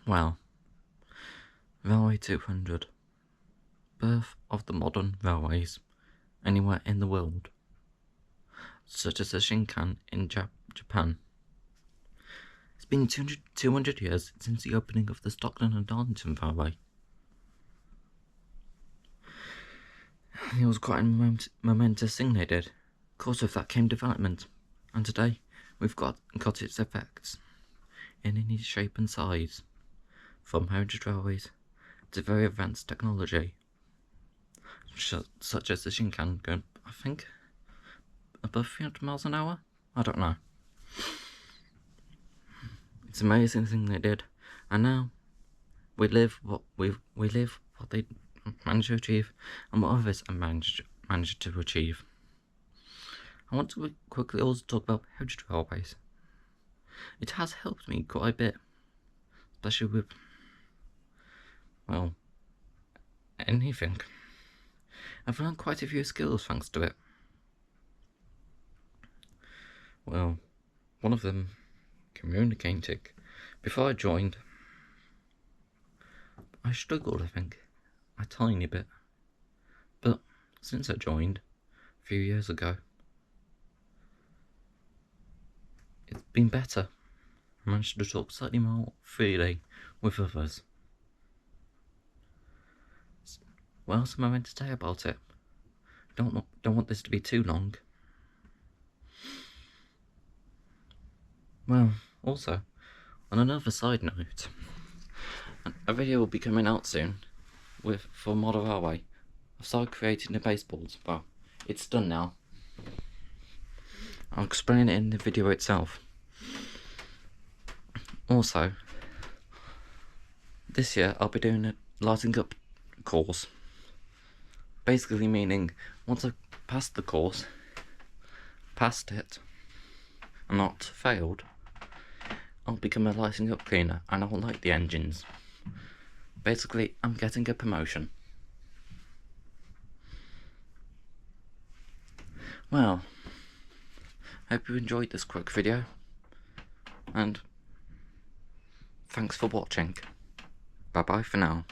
Well, Railway 200. Birth of the modern railways anywhere in the world, such as the Shinkan in Japan. It's been 200 years since the opening of the Stockton and Darlington Railway. It was quite a momentous thing they did. Of course, with that came development, and today we've got its effects in any shape and size, from heritage railways to very advanced technology, such as the Shinkan going, I think, above 300 miles an hour? I don't know. It's an amazing thing they did, and now we live what they managed to achieve, and what others have managed to achieve. I want to quickly also talk about heritage railways. It has helped me quite a bit, especially with, well, anything. I've learned quite a few skills thanks to it. Well, one of them, communicating. Before I joined, I struggled, I think, a tiny bit. But since I joined, a few years ago, it's been better. I managed to talk slightly more freely with others. What else am I meant to say about it? Don't want this to be too long. Well, also, on another side note, a video will be coming out soon for Model Railway. I've started creating the baseballs. Well, it's done now. I'll explain it in the video itself. Also, this year I'll be doing a lighting up course. Basically meaning, once I've passed the course, passed it, and not failed, I'll become a lighting up cleaner and I'll light the engines. Basically, I'm getting a promotion. Well, hope you enjoyed this quick video, and thanks for watching. Bye bye for now.